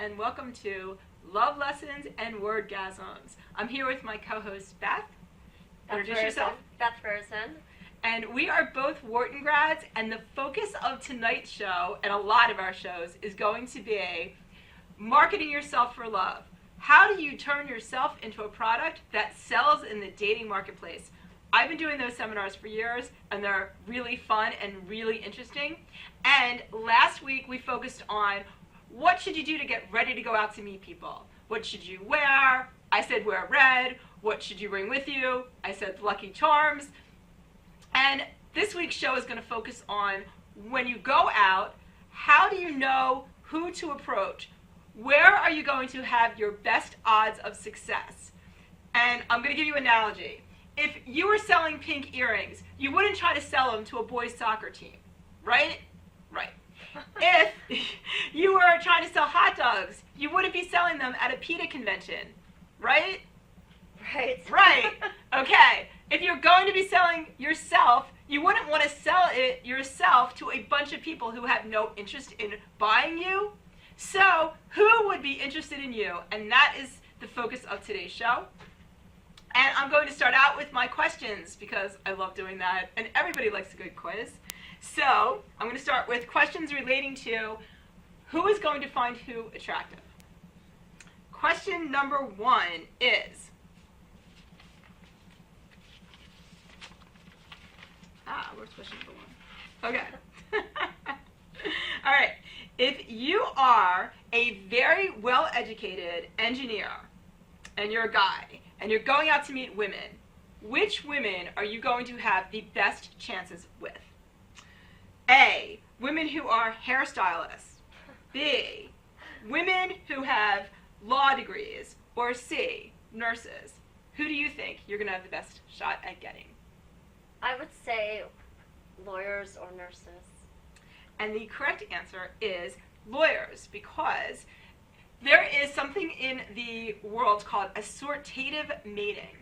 and welcome to Love Lessons and Wordgasms. I'm here with my co-host Beth. Introduce yourself. Beth Ferguson. And we are both Wharton grads, and the focus of tonight's show, and a lot of our shows, is going to be marketing yourself for love. How do you turn yourself into a product that sells in the dating marketplace? I've been doing those seminars for years, and they're really fun and really interesting. And last week we focused on what should you do to get ready to go out to meet people? What should you wear? I said wear red. What should you bring with you? I said Lucky Charms. And this week's show is going to focus on when you go out, how do you know who to approach? Where are you going to have your best odds of success? And I'm going to give you an analogy. If you were selling pink earrings, you wouldn't try to sell them to a boys' soccer team, right? Right. If you were trying to sell hot dogs, you wouldn't be selling them at a PETA convention, right? Right. Right. Okay. If you're going to be selling yourself, you wouldn't want to sell it yourself to a bunch of people who have no interest in buying you. So, who would be interested in you? And that is the focus of today's show. And I'm going to start out with my questions because I love doing that, and everybody likes a good quiz. So, I'm going to start with questions relating to who is going to find who attractive. Question number 1 is, where's question number 1? Okay. All right. If you are a very well-educated engineer, and you're a guy, and you're going out to meet women, which women are you going to have the best chances with? A, women who are hairstylists. B, women who have law degrees. Or C, nurses. Who do you think you're going to have the best shot at getting? I would say lawyers or nurses. And the correct answer is lawyers, because there is something in the world called assortative mating.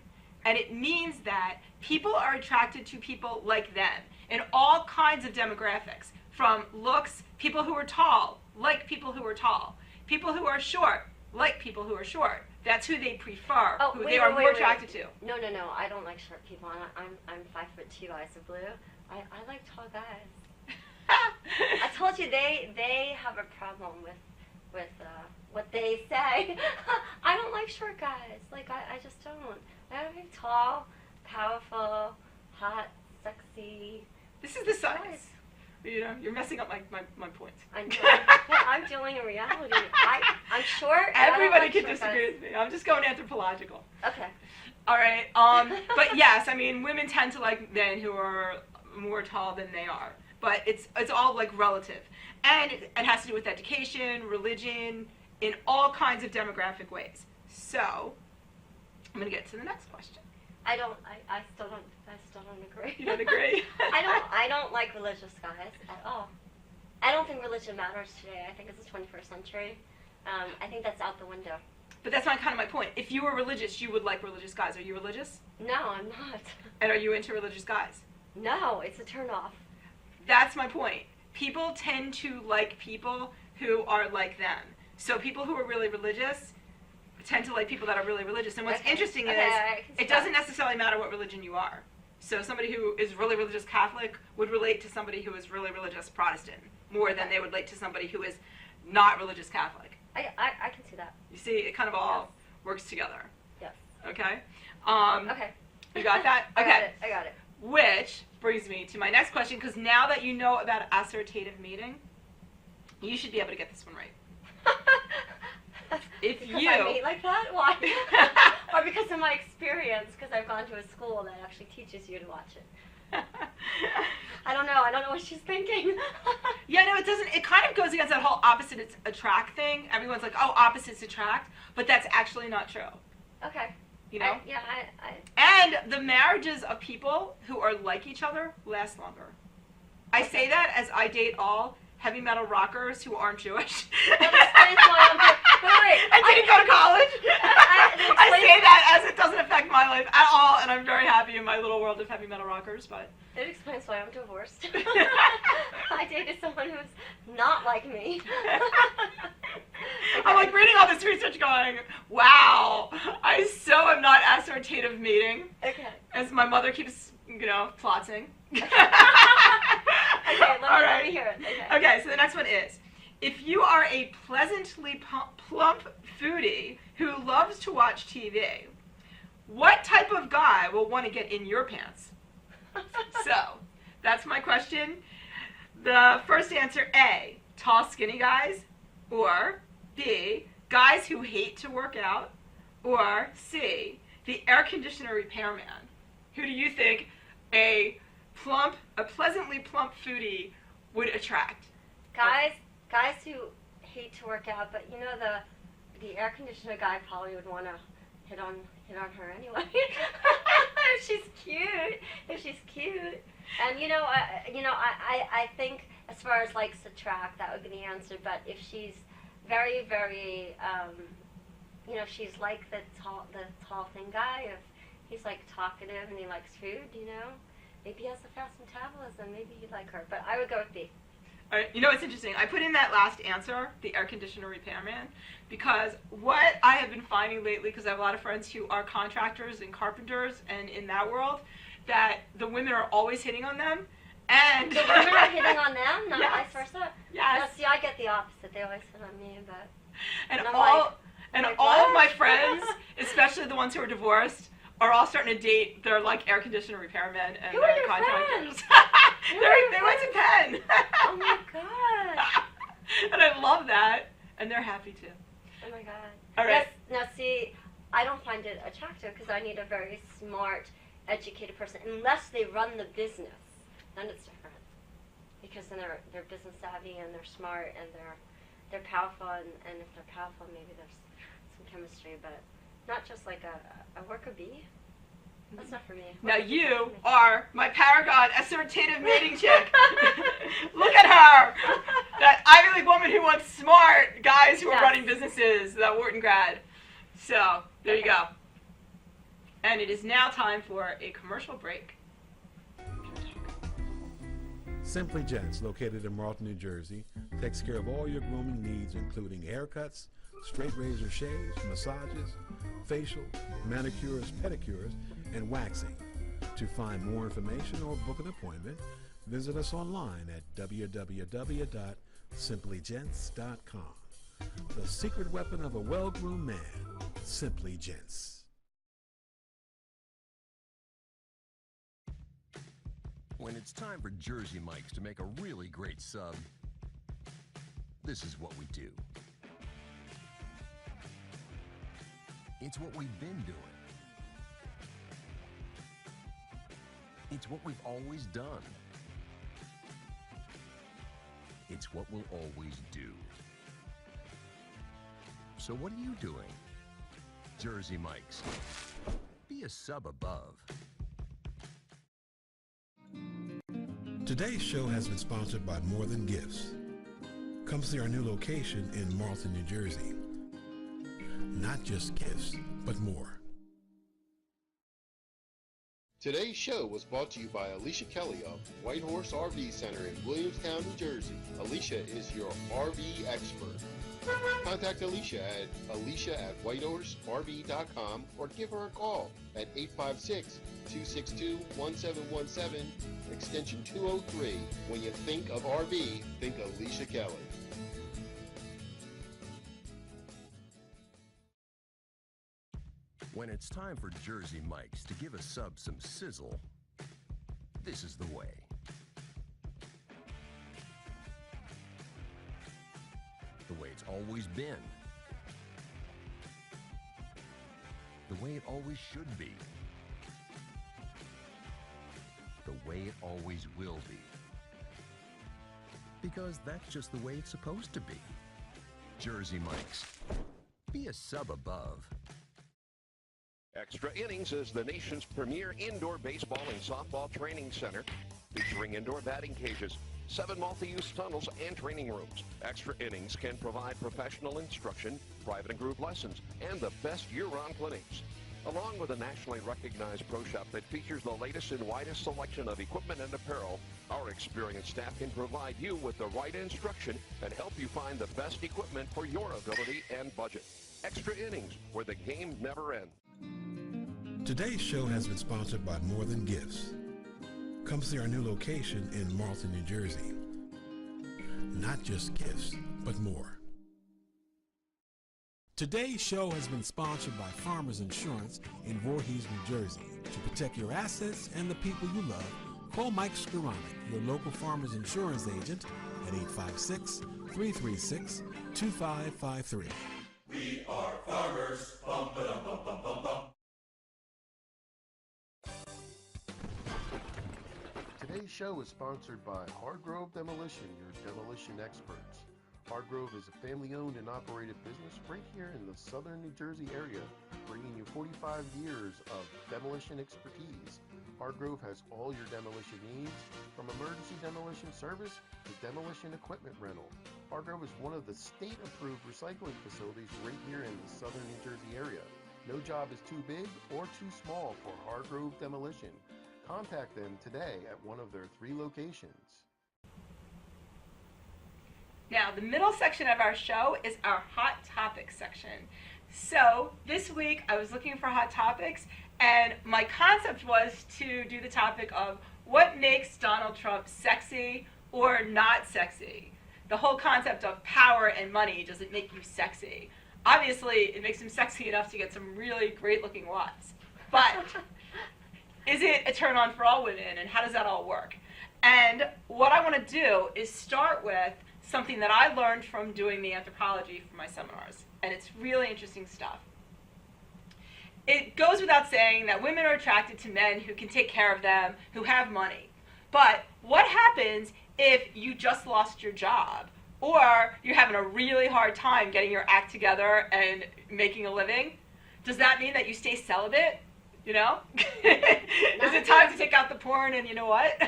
And it means that people are attracted to people like them in all kinds of demographics. From looks, people who are tall like people who are tall. People who are short like people who are short. That's who they prefer, they are more attracted to. No, I don't like short people. I'm 5'2", eyes of blue. I like tall guys. I told you they have a problem with what they say. I don't like short guys. Like I just don't. I don't like tall, powerful, hot, sexy. This is the science. You know, you're messing up my points. I know. Yeah, I'm dealing in reality. I'm short. Everybody can disagree with me. I'm just going anthropological. Okay. All right. But yes, I mean, women tend to like men who are more tall than they are. But it's all like relative, and it has to do with education, religion, in all kinds of demographic ways. So, I'm gonna get to the next question. I still don't agree. You don't agree? I don't like religious guys at all. I don't think religion matters today. I think it's the 21st century. I think that's out the window. But that's not kind of my point. If you were religious, you would like religious guys. Are you religious? No, I'm not. And are you into religious guys? No, it's a turnoff. That's my point. People tend to like people who are like them. So people who are really religious tend to like people that are really religious. And what's interesting is it doesn't necessarily matter what religion you are. So somebody who is really religious Catholic would relate to somebody who is really religious Protestant more than they would relate to somebody who is not religious Catholic. I can see that. You see, it kind of all works together. Yes. Okay? Okay. You got that? Okay. I got it. Which brings me to my next question, because now that you know about assortative mating, you should be able to get this one right. If because you I mate like that? Why? Or because of my experience, because I've gone to a school that actually teaches you to watch it. I don't know what she's thinking. Yeah, no, it doesn't. It kind of goes against that whole opposites attract thing. Everyone's like, oh, opposites attract, but that's actually not true. Okay. You know? And the marriages of people who are like each other last longer. I say that as I date all heavy metal rockers who aren't Jewish. That explains why I'm wait, I didn't go to college. I say that as it doesn't affect my life at all, and I'm very happy in my little world of heavy metal rockers, but... It explains why I'm divorced. I dated someone who's not like me. I'm like reading all this research going, wow, I so am not assortative mating. Okay. As my mother keeps, plotting. Okay, All right. let me hear it. Okay, so the next one is, if you are a pleasantly plump foodie who loves to watch TV, what type of guy will want to get in your pants? So, that's my question. The first answer, A, tall, skinny guys, or B, guys who hate to work out, or C, the air conditioner repairman. Who do you think a pleasantly plump foodie would attract? Guys who hate to work out, but the air conditioner guy probably would want to hit on her anyway. If she's cute. And I think as far as likes to track, that would be the answer. But if she's very, very, she's like the tall thin guy. If he's like talkative and he likes food, maybe he has a fast metabolism. Maybe he'd like her. But I would go with B. All right, it's interesting. I put in that last answer, the air conditioner repairman, because what I have been finding lately, because I have a lot of friends who are contractors and carpenters, and in that world, that the women are always hitting on them, and the women are hitting on them, not yes. vice versa. Yes. No, see, I get the opposite. They always hit on me, but all of my friends, especially the ones who are divorced, are all starting to date their air conditioner repairmen and who are their your contractors. friends? They went to Penn. Oh my god. And I love that, and they're happy too. Oh my god. All right. Yes. Now see, I don't find it attractive because I need a very smart, educated person. Unless they run the business, then it's different. Because then they're business savvy and they're smart and they're powerful, and if they're powerful, maybe there's some chemistry, but not just like a worker bee. That's not for me. Now you are my paragon assortative mating chick. Look at her! That Ivy League woman who wants smart guys who are running businesses, that Wharton grad. So, there you go. And it is now time for a commercial break. Simply Gents, located in Marlton, New Jersey, takes care of all your grooming needs, including haircuts, straight razor shaves, massages, facial, manicures, pedicures, and waxing. To find more information or book an appointment, visit us online at www.simplygents.com. The secret weapon of a well-groomed man, Simply Gents. When it's time for Jersey Mike's to make a really great sub, this is what we do. It's what we've been doing. It's what we've always done. It's what we'll always do. So what are you doing? Jersey Mike's. Be a sub above. Today's show has been sponsored by More Than Gifts. Come see our new location in Marlton, New Jersey. Not just gifts, but more. Today's show was brought to you by Alicia Kelly of White Horse RV Center in Williamstown, New Jersey. Alicia is your RV expert. Contact Alicia at whitehorserv.com or give her a call at 856-262-1717, extension 203. When you think of RV, think Alicia Kelly. When it's time for Jersey Mike's to give a sub some sizzle, this is the way. The way it's always been. The way it always should be. The way it always will be. Because that's just the way it's supposed to be. Jersey Mike's. Be a sub above. Extra Innings is the nation's premier indoor baseball and softball training center, featuring indoor batting cages, 7 multi-use tunnels, and training rooms. Extra Innings can provide professional instruction, private and group lessons, and the best year-round clinics. Along with a nationally recognized pro shop that features the latest and widest selection of equipment and apparel, our experienced staff can provide you with the right instruction and help you find the best equipment for your ability and budget. Extra Innings, where the game never ends. Today's show has been sponsored by More Than Gifts. Come see our new location in Marlton, New Jersey. Not just gifts, but more. Today's show has been sponsored by Farmers Insurance in Voorhees, New Jersey. To protect your assets and the people you love, call Mike Skoranek, your local Farmers Insurance agent, at 856-336-2553. We are farmers. Bum, ba-dum, bum, bum, bum, bum. Today's show is sponsored by Hargrove Demolition, your demolition experts. Hargrove is a family-owned and operated business right here in the southern New Jersey area, bringing you 45 years of demolition expertise. Hargrove has all your demolition needs, from emergency demolition service to demolition equipment rental. Hargrove is one of the state-approved recycling facilities right here in the southern New Jersey area. No job is too big or too small for Hargrove Demolition. Contact them today at one of their 3 locations. Now, the middle section of our show is our Hot Topics section. So, this week I was looking for hot topics, and my concept was to do the topic of what makes Donald Trump sexy or not sexy. The whole concept of power and money, does it make you sexy? Obviously, it makes him sexy enough to get some really great-looking wives. But is it a turn-on for all women, and how does that all work? And what I want to do is start with something that I learned from doing the anthropology for my seminars, and it's really interesting stuff. It goes without saying that women are attracted to men who can take care of them, who have money. But what happens if you just lost your job, or you're having a really hard time getting your act together and making a living? Does that mean that you stay celibate? You know? Is it time to take out the porn and you know what? No.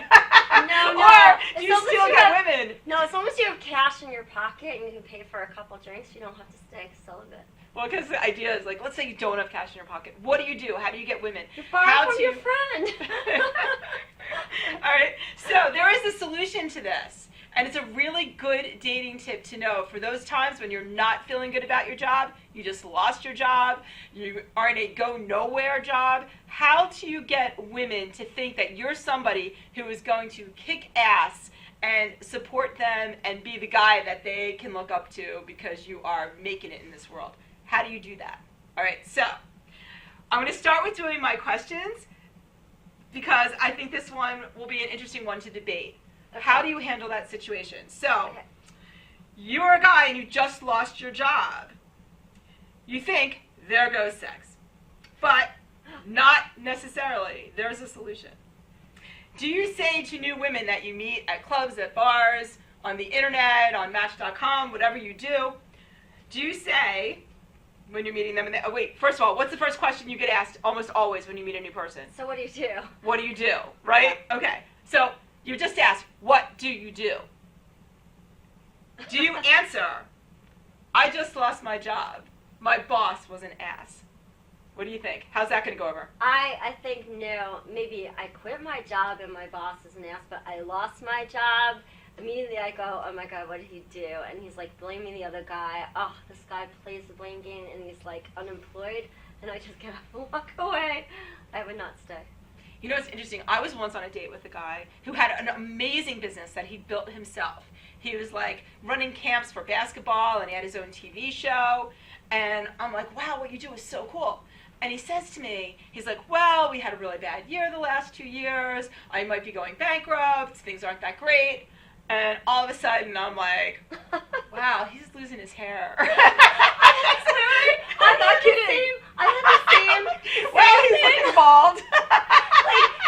Or do you still get women? No, as long as you have cash in your pocket and you can pay for a couple drinks, you don't have to stay celibate. Well, because the idea is, like, let's say you don't have cash in your pocket. What do you do? How do you get women? You borrow from your friend. All right. So there is a solution to this. And it's a really good dating tip to know for those times when you're not feeling good about your job, you just lost your job, you are in a go-nowhere job. How do you get women to think that you're somebody who is going to kick ass and support them and be the guy that they can look up to because you are making it in this world? How do you do that? All right, so I'm going to start with doing my questions because I think this one will be an interesting one to debate. Okay. How do you handle that situation? So, you're a guy and you just lost your job. You think, there goes sex. But not necessarily. There's a solution. Do you say to new women that you meet at clubs, at bars, on the internet, on Match.com, whatever you do you say, when you're meeting them, first of all, what's the first question you get asked almost always when you meet a new person? So what do you do? What do you do, right? Yeah. Okay, so you just asked, what do you do? Do you answer, I just lost my job. My boss was an ass. What do you think? How's that going to go over? I think no. Maybe I quit my job and my boss is an ass, but I lost my job. Immediately I go, oh my God, what did he do? And he's like blaming the other guy. Oh, this guy plays the blame game and he's like unemployed. And I just get up and walk away. I would not stay. You know what's interesting? I was once on a date with a guy who had an amazing business that he built himself. He was like running camps for basketball and he had his own TV show. And I'm like, wow, what you do is so cool. And he says to me, he's like, well, we had a really bad year the last 2 years. I might be going bankrupt. Things aren't that great. And all of a sudden, I'm like, wow, he's losing his hair. I'm not kidding. I had the same well, he's looking bald.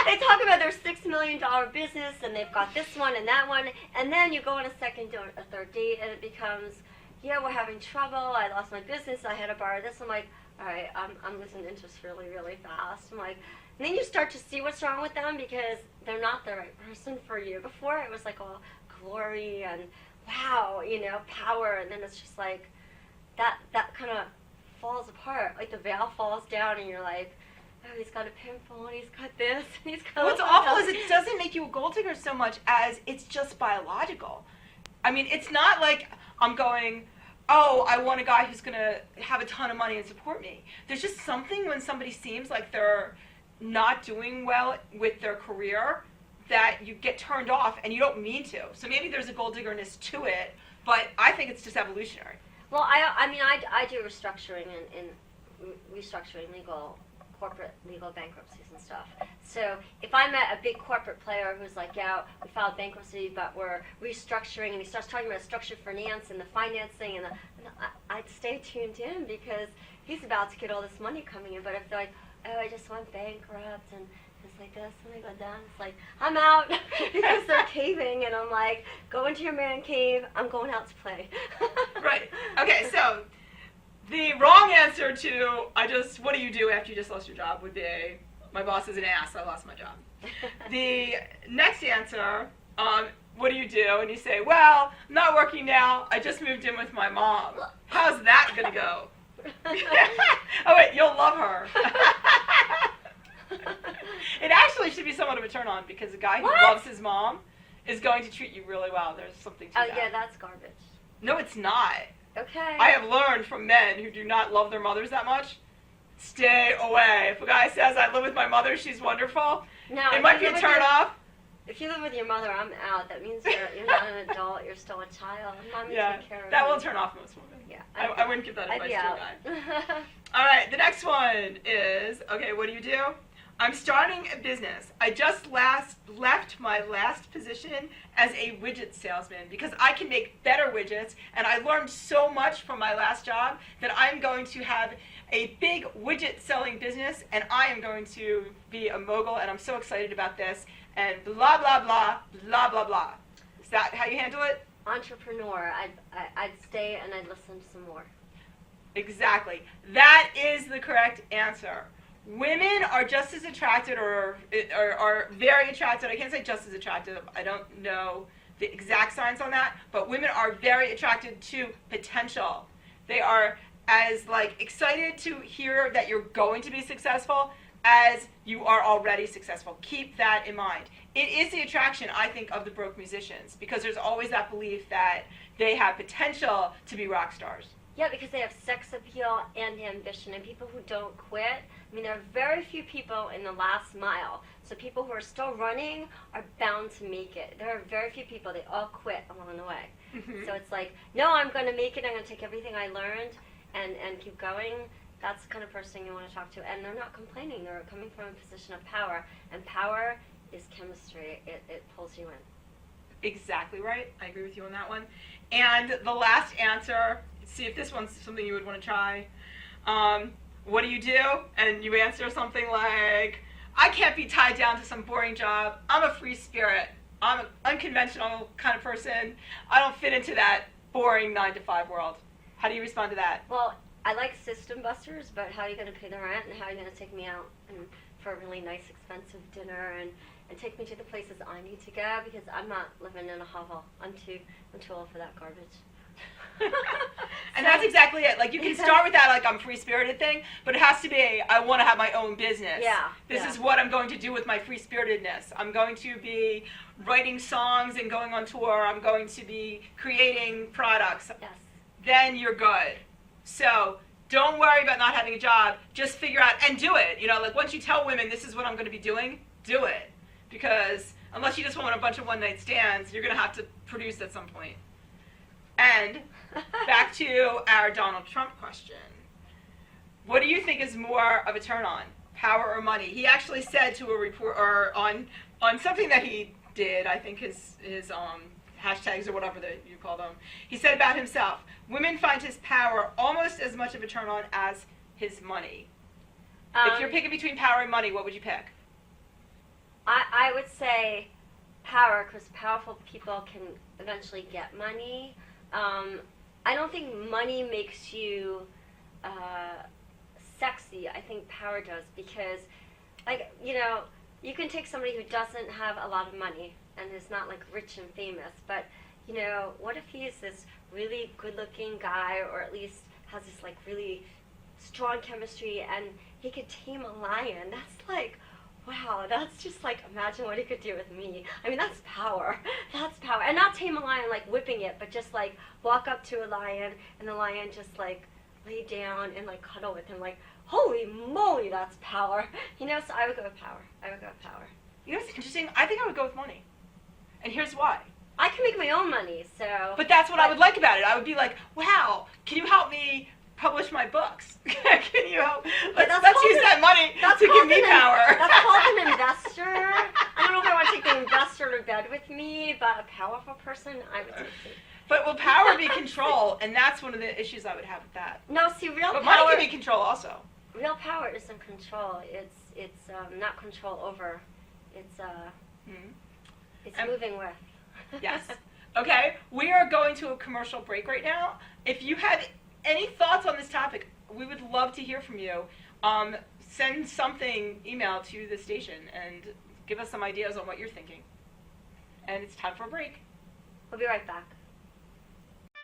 They talk about their $6 million business, and they've got this one and that one, and then you go on a third date, and it becomes, yeah, we're having trouble. I lost my business. I had to borrow this. I'm like, all right, I'm losing interest really, really fast. I'm like, and then you start to see what's wrong with them because they're not the right person for you. Before it was like all glory and wow, power, and then it's just like that kind of falls apart. Like the veil falls down, and you're like, oh, he's got a pimple, and he's got this, and he's got. What's awful is it doesn't make you a gold digger so much as it's just biological. I mean, it's not like I'm going, oh, I want a guy who's going to have a ton of money and support me. There's just something when somebody seems like they're not doing well with their career that you get turned off and you don't mean to. So maybe there's a gold diggerness to it, but I think it's just evolutionary. Well, I do restructuring and restructuring corporate legal bankruptcies and stuff. So if I met a big corporate player who's like, yeah, we filed bankruptcy, but we're restructuring, and he starts talking about structured finance and the financing, and I'd stay tuned in because he's about to get all this money coming in. But if they're like, oh, I just went bankrupt, and it's like this, and I go down, it's like, I'm out because they're caving, and I'm like, go into your man cave, I'm going out to play. Right. Okay, so the wrong answer to what do you do after you just lost your job would be, my boss is an ass, I lost my job. The next answer, what do you do? And you say, well, I'm not working now, I just moved in with my mom. How's that going to go? Oh, wait, you'll love her. It actually should be somewhat of a turn on because a guy who loves his mom is going to treat you really well. There's something to that. Oh, yeah, that's garbage. No, it's not. Okay. I have learned from men who do not love their mothers that much, stay away. If a guy says, I live with my mother, she's wonderful, No, it might be a turn off. If you live with your mother, I'm out. That means you're not an adult, you're still a child. Mommy take care of that me. will turn off most women. Yeah, I wouldn't give that I'd advice be to out. a guy. All right, the next one is, okay, what do? I'm starting a business. I just left my last position as a widget salesman because I can make better widgets, and I learned so much from my last job that I'm going to have a big widget selling business, and I am going to be a mogul, and I'm so excited about this, and blah, blah, blah, blah, blah, blah. Is that how you handle it? Entrepreneur. I'd stay and I'd listen some more. Exactly. That is the correct answer. Women are just as attracted or are very attracted. I can't say just as attractive. I don't know the exact science on that, but women are very attracted to potential. They are as excited to hear that you're going to be successful as you are already successful. Keep that in mind. It is the attraction, I think, of the broke musicians because there's always that belief that they have potential to be rock stars. Yeah, because they have sex appeal and ambition, and people who don't quit. I mean, there are very few people in the last mile. So people who are still running are bound to make it. There are very few people. They all quit along the way. Mm-hmm. So it's like, no, I'm going to make it. I'm going to take everything I learned and keep going. That's the kind of person you want to talk to. And they're not complaining. They're coming from a position of power. And power is chemistry. It pulls you in. Exactly right. I agree with you on that one. And the last answer, see if this one's something you would want to try. What do? And you answer something like, I can't be tied down to some boring job. I'm a free spirit. I'm an unconventional kind of person. I don't fit into that boring 9-to-5 world. How do you respond to that? Well, I like system busters, but how are you going to pay the rent, and how are you going to take me out for a really nice, expensive dinner, and take me to the places I need to go, because I'm not living in a hovel. I'm too old for that garbage. And that's exactly it. You can start with that I'm free-spirited thing, but it has to be, I want to have my own business. Yeah. This is what I'm going to do with my free-spiritedness. I'm going to be writing songs and going on tour. I'm going to be creating products. Yes. Then you're good. So don't worry about not having a job. Just figure out and do it. Once you tell women this is what I'm going to be doing, do it. Because unless you just want a bunch of one-night stands, you're going to have to produce at some point. And back to our Donald Trump question. What do you think is more of a turn-on, power or money? He actually said to a reporter on something that he did, I think his hashtags or whatever that you call them, he said about himself, women find his power almost as much of a turn-on as his money. If you're picking between power and money, what would you pick? I would say power, because powerful people can eventually get money. I don't think money makes you sexy. I think power does, because, you can take somebody who doesn't have a lot of money and is not rich and famous, but what if he's this really good-looking guy, or at least has this really strong chemistry, and he could tame a lion. That's like, wow, that's just like, imagine what he could do with me. I mean, that's power. That's power. And not tame a lion like whipping it, but just like walk up to a lion, and the lion just like lay down and like cuddle with him. Like, holy moly, that's power. You know, so I would go with power. I would go with power. You know what's interesting? I think I would go with money. And here's why. I can make my own money, so. But that's what I would like about it. I would be like, wow, can you help me publish my books? Can you help? Let's use that money to give me power. That's called an investor. I don't know if I want to take the investor to bed with me, but a powerful person, I would take it. But will power be control? And that's one of the issues I would have with that. No, see, real but power. Money can be control also. Real power isn't control. It's not control over. It's moving with. Yes. Okay, we are going to a commercial break right now. If you have any thoughts on this topic, we would love to hear from you. Send something, email to the station, and give us some ideas on what you're thinking. And it's time for a break. We'll be right back.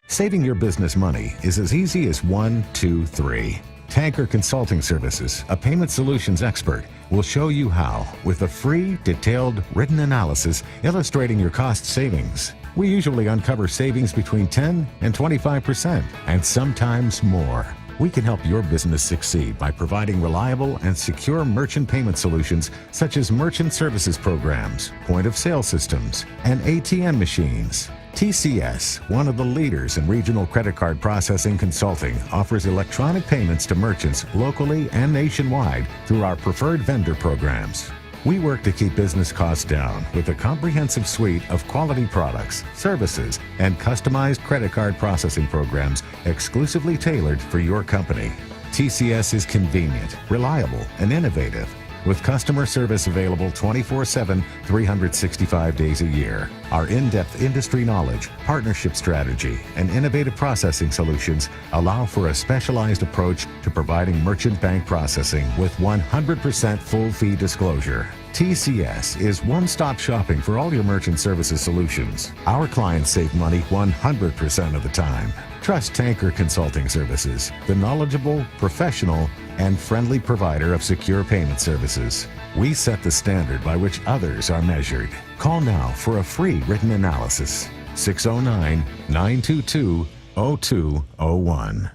Saving your business money is as easy as 1, 2, 3. Tanker Consulting Services, a payment solutions expert, will show you how with a free, detailed, written analysis illustrating your cost savings. We usually uncover savings between 10 and 25%, and sometimes more. We can help your business succeed by providing reliable and secure merchant payment solutions such as merchant services programs, point-of-sale systems, and ATM machines. TCS, one of the leaders in regional credit card processing consulting, offers electronic payments to merchants locally and nationwide through our preferred vendor programs. We work to keep business costs down with a comprehensive suite of quality products, services, and customized credit card processing programs exclusively tailored for your company. TCS is convenient, reliable, and innovative, with customer service available 24/7, 365 days a year. Our in-depth industry knowledge, partnership strategy, and innovative processing solutions allow for a specialized approach to providing merchant bank processing with 100% full fee disclosure. TCS is one-stop shopping for all your merchant services solutions. Our clients save money 100% of the time. Trust Tanker Consulting Services, the knowledgeable, professional, and friendly provider of secure payment services. We set the standard by which others are measured. Call now for a free written analysis. 609-922-0201.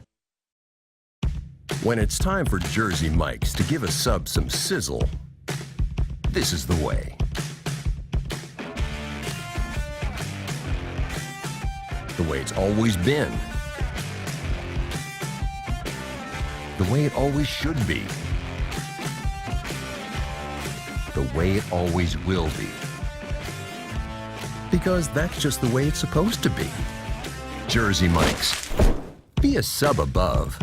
When it's time for Jersey Mike's to give a sub some sizzle, this is the way. The way it's always been. The way it always should be. The way it always will be. Because that's just the way it's supposed to be. Jersey Mike's. Be a sub above.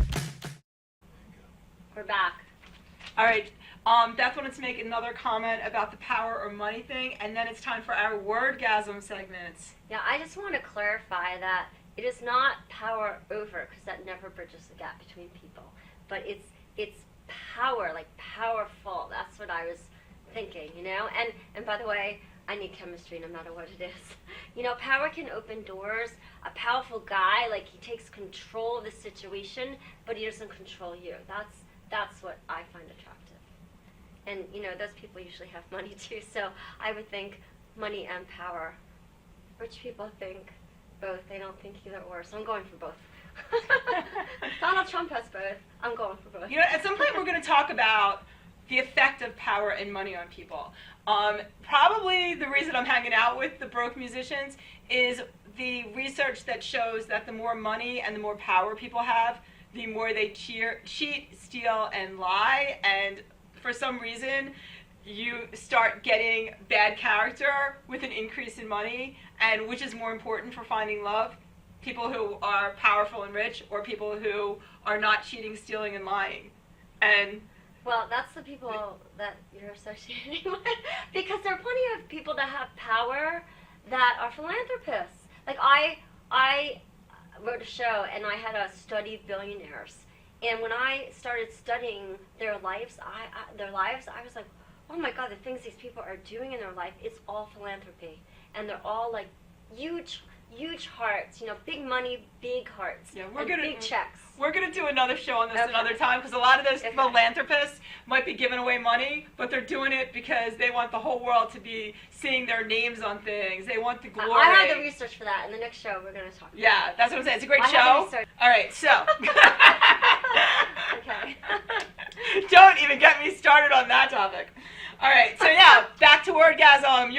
We're back. All right. Beth wanted to make another comment about the power or money thing, and then it's time for our Wordgasm segments. Yeah, I just want to clarify that it is not power over, because that never bridges the gap between people. But it's power, like powerful. That's what I was thinking, you know? And by the way, I need chemistry no matter what it is. You know, power can open doors. A powerful guy, like, he takes control of the situation, but he doesn't control you. That's what I find attractive. And, you know, those people usually have money too, so I would think money and power. Rich people think both. They don't think either or, so I'm going for both. Donald Trump has both. I'm going for both. You know, at some point we're going to talk about the effect of power and money on people. Probably the reason I'm hanging out with the broke musicians is the research that shows that the more money and the more power people have, the more they cheat, steal, and lie. And for some reason, you start getting bad character with an increase in money. And which is more important for finding love? People who are powerful and rich, or people who are not cheating, stealing, and lying? And well, that's the people that you're associating with, because there are plenty of people that have power that are philanthropists. Like I wrote a show and I had to study billionaires, and when I started studying their lives, I was like, oh my God, the things these people are doing in their life, it's all philanthropy, and they're all like huge huge hearts, big money, big hearts, Yeah, big checks. We're gonna do another show on this another time because a lot of those philanthropists might be giving away money, but they're doing it because they want the whole world to be seeing their names on things. They want the glory. I have the research for that. In the next show, we're gonna talk about Yeah, that's what I'm saying. It's a great I show. have the research. All right, so. Okay. Don't even get me started on that topic. All right, so now back to Wordgasm.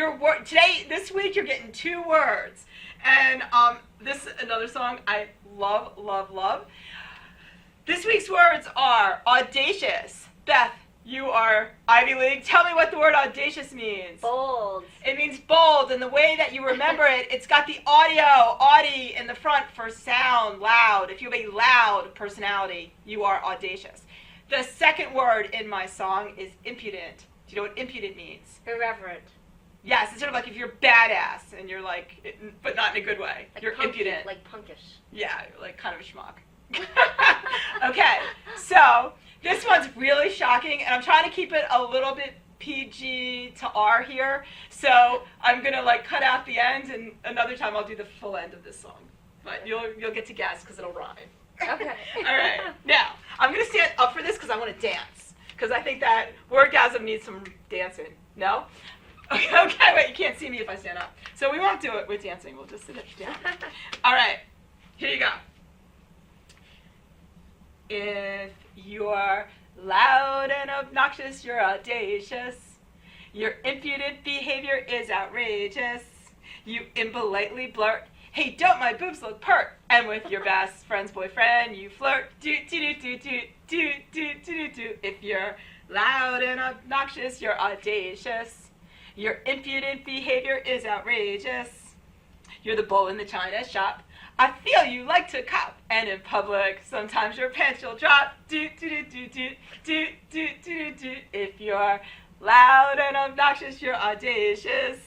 This week, you're getting 2 words, and this is another song I love, love, love. This week's words are audacious. Beth, you are Ivy League. Tell me what the word audacious means. Bold. It means bold, and the way that you remember it, it's got the audi in the front for sound, loud. If you have a loud personality, you are audacious. The second word in my song is impudent. Do you know what impudent means? Irreverent. Yes, it's sort of like if you're badass and you're like, but not in a good way. Like You're punky, impudent. Like punkish. Yeah, you're like kind of a schmuck. Okay, so this one's really shocking, and I'm trying to keep it a little bit PG to R here. So I'm gonna like cut out the end, and another time I'll do the full end of this song. But you'll get to guess because it'll rhyme. Okay. All right. Now I'm gonna stand up for this because I want to dance because I think that Wordgasm needs some dancing. No? Okay. Wait. You can't see me if I stand up. So we won't do it with dancing. We'll just sit down. All right. Here you go. If you're loud and obnoxious, you're audacious. Your impudent behavior is outrageous. You impolitely blurt, "Hey, don't my boobs look pert?" And with your best friend's boyfriend, you flirt. Do do do do do do do do do. If you're loud and obnoxious, you're audacious. Your impudent behavior is outrageous. You're the bull in the china shop. I feel you like to cop, and in public, sometimes your pants will drop. Do do do do do do do do do. If you're loud and obnoxious, you're audacious.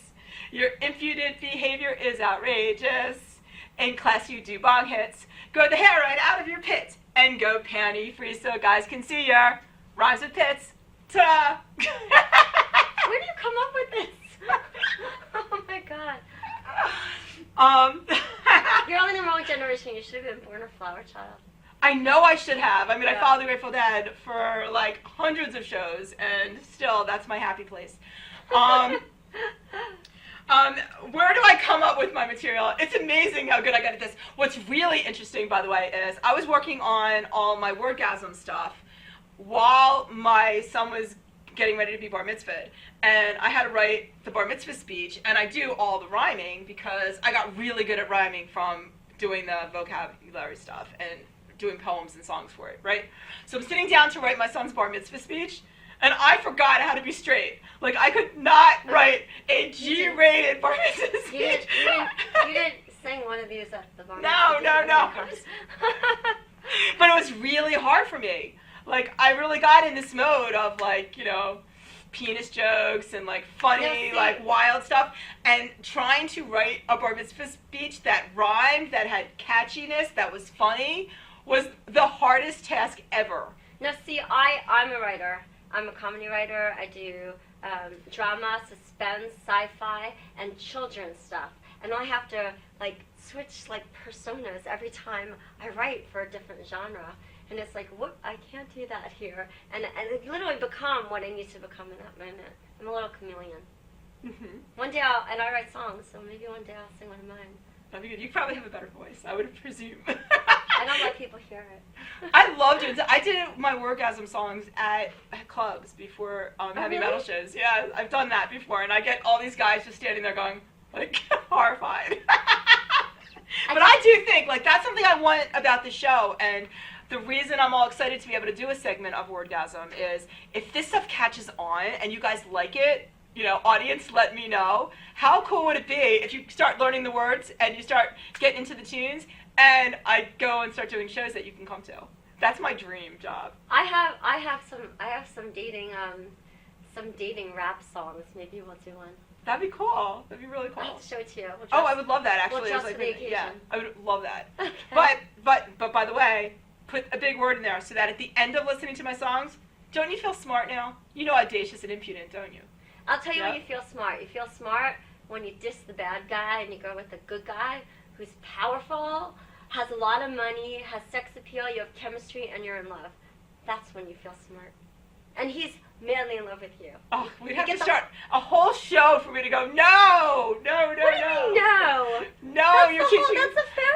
Your impudent behavior is outrageous. In class, you do bong hits. Grow the hair right out of your pits, and go panty free so guys can see your rhymes with pits. Ta! Where do you come up with this? Oh my god. You're only the wrong generation. You should have been born a flower child. I know I should have. I mean, Yeah. I followed the Grateful Dead for like hundreds of shows, and still, that's my happy place. Where do I come up with my material? It's amazing how good I get at this. What's really interesting, by the way, is I was working on all my Wordgasm stuff while my son was getting ready to be bar mitzvahed, and I had to write the bar mitzvah speech, and I do all the rhyming because I got really good at rhyming from doing the vocabulary stuff and doing poems and songs for it, right? So I'm sitting down to write my son's bar mitzvah speech, and I forgot how to be straight. Like, I could not write a G-rated bar mitzvah speech. You didn't sing one of these at the bar No. mitzvah. But it was really hard for me. Like, I really got in this mode of, like, penis jokes and, like, funny, like, wild stuff. And trying to write a bar mitzvah speech that rhymed, that had catchiness, that was funny, was the hardest task ever. Now, see, I'm a writer. I'm a comedy writer. I do drama, suspense, sci-fi, and children's stuff. And I have to, like, switch, like, personas every time I write for a different genre. And it's like, what? I can't do that here. And it literally become what I need to become in that moment. I'm a little chameleon. Mm-hmm. One day and I write songs, so maybe one day I'll sing one of mine. That'd be good. You probably have a better voice, I would presume. I don't let people hear it. I loved it. I did my Wordgasm songs at clubs before heavy really? metal shows. Yeah, I've done that before, and I get all these guys just standing there going, like, horrified. But I do think, like, that's something I want about the show, and the reason I'm all excited to be able to do a segment of Wordgasm is if this stuff catches on and you guys like it, audience, let me know. How cool would it be if you start learning the words and you start getting into the tunes and I go and start doing shows that you can come to? That's my dream job. I have some dating rap songs. Maybe we'll do one. That'd be cool. That'd be really cool. I'll show it to you. I would love that actually. We'll dress for the occasion. Yeah, I would love that. Okay. But by the way, put a big word in there so that at the end of listening to my songs, don't you feel smart now? You know audacious and impudent, don't you? I'll tell you when you feel smart. You feel smart when you diss the bad guy and you go with the good guy. who's powerful, has a lot of money, has sex appeal, you have chemistry, and you're in love. That's when you feel smart. And he's madly in love with you. Oh, we'd have to start a whole show for me to go, no. What do you mean, no? No, That's a fairy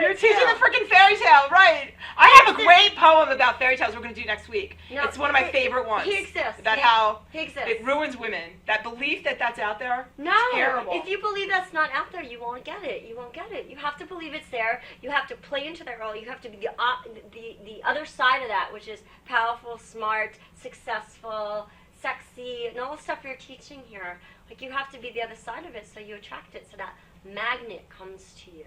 you're teaching tale. the freaking fairy tale, right? I have a great poem about fairy tales we're going to do next week. No, it's one of my favorite ones. He exists. About how he exists. it ruins women. That belief that that's out there, No, terrible. if you believe that's not out there, you won't get it. You won't get it. You have to believe it's there. You have to play into that role. You have to be the other side of that, which is powerful, smart, successful, sexy, and all the stuff you're teaching here. Like, you have to be the other side of it, so you attract it, so that magnet comes to you,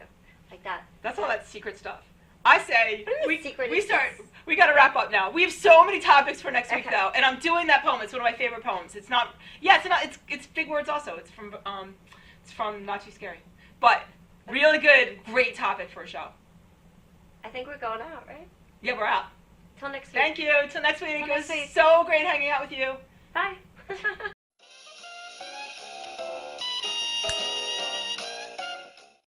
like that. That's all that secret stuff. I say we got to wrap up now. We have so many topics for next week though, and I'm doing that poem. It's one of my favorite poems. It's big words also. It's from Not Too Scary, but really good, great topic for a show. I think we're going out, right? Yeah, we're out. Till next week. Thank you. Till next week. Till It was next week. so great hanging out with you. Bye.